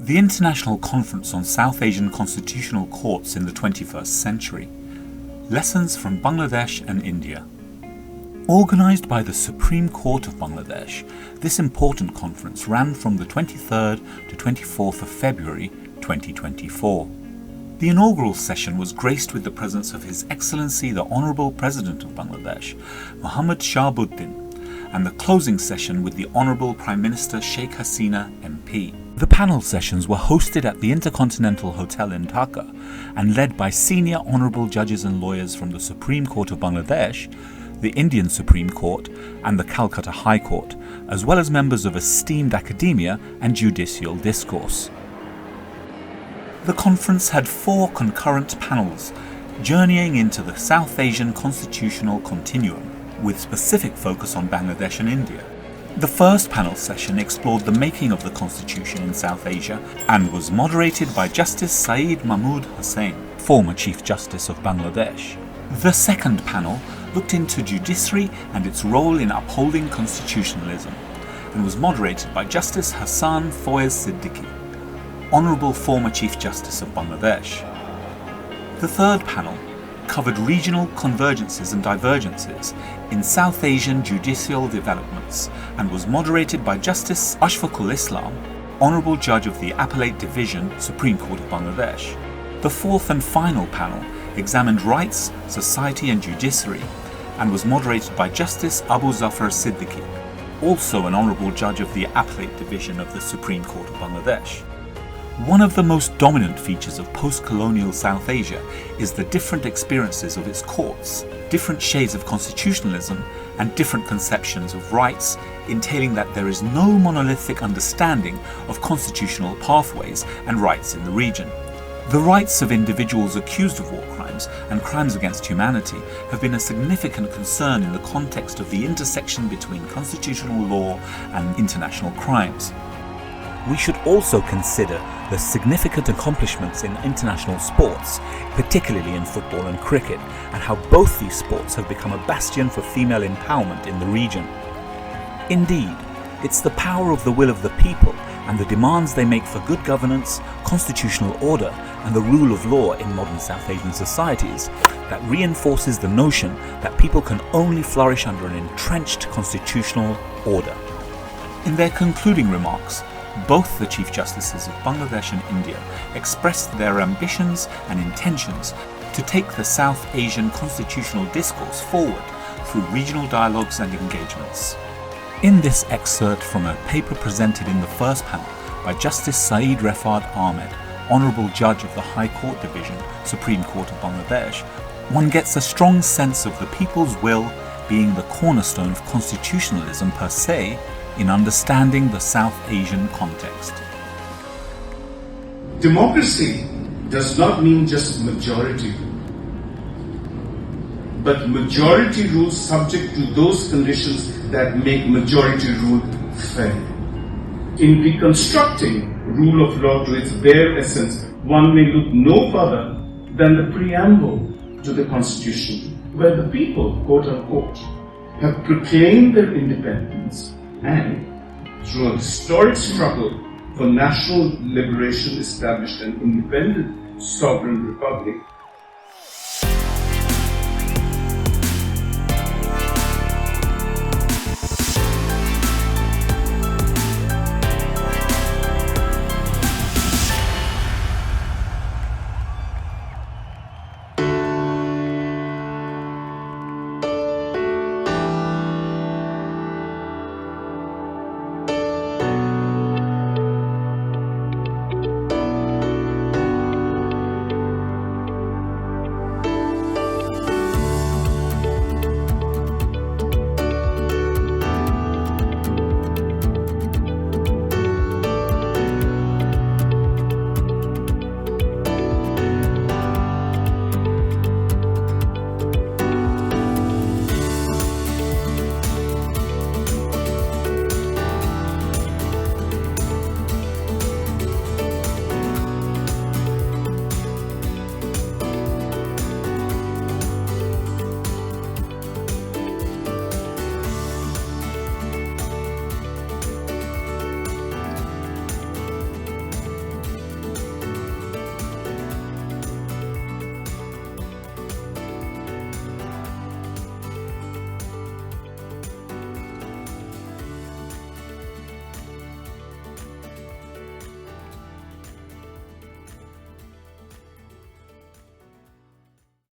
The International Conference on South Asian Constitutional Courts in the 21st Century. Lessons from Bangladesh and India. Organised by the Supreme Court of Bangladesh, this important conference ran from the 23rd to 24th of February 2024. The inaugural session was graced with the presence of His Excellency the Honourable President of Bangladesh, Mohammad Shahabuddin, and the closing session with the Honourable Prime Minister Sheikh Hasina MP. The panel sessions were hosted at the Intercontinental Hotel in Dhaka and led by senior honourable judges and lawyers from the Supreme Court of Bangladesh, the Indian Supreme Court and the Calcutta High Court, as well as members of esteemed academia and judicial discourse. The conference had 4 concurrent panels, journeying into the South Asian constitutional continuum, with specific focus on Bangladesh and India. The first panel session explored the making of the constitution in South Asia and was moderated by Justice Saeed Mahmood Hussain, former Chief Justice of Bangladesh. The second panel looked into judiciary and its role in upholding constitutionalism and was moderated by Justice Hassan Foez Siddiqui, Honourable former Chief Justice of Bangladesh. The third panel covered regional convergences and divergences in South Asian judicial developments and was moderated by Justice Ashfaqul Islam, Honourable Judge of the Appellate Division, Supreme Court of Bangladesh. The fourth and final panel examined rights, society and judiciary and was moderated by Justice Abu Zafar Siddiqui, also an Honourable Judge of the Appellate Division of the Supreme Court of Bangladesh. One of the most dominant features of post-colonial South Asia is the different experiences of its courts, different shades of constitutionalism, and different conceptions of rights, entailing that there is no monolithic understanding of constitutional pathways and rights in the region. The rights of individuals accused of war crimes and crimes against humanity have been a significant concern in the context of the intersection between constitutional law and international crimes. We should also consider the significant accomplishments in international sports, particularly in football and cricket, and how both these sports have become a bastion for female empowerment in the region. Indeed, it's the power of the will of the people and the demands they make for good governance, constitutional order, and the rule of law in modern South Asian societies that reinforces the notion that people can only flourish under an entrenched constitutional order. In their concluding remarks, both the Chief Justices of Bangladesh and India expressed their ambitions and intentions to take the South Asian constitutional discourse forward through regional dialogues and engagements. In this excerpt from a paper presented in the first panel by Justice Saeed Refat Ahmed, Honourable Judge of the High Court Division, Supreme Court of Bangladesh, one gets a strong sense of the people's will being the cornerstone of constitutionalism per se in understanding the South Asian context. Democracy does not mean just majority rule, but majority rule subject to those conditions that make majority rule fair. In reconstructing rule of law to its bare essence, one may look no further than the preamble to the Constitution, where the people, quote unquote, have proclaimed their independence and, through a historic struggle for national liberation, established an independent sovereign republic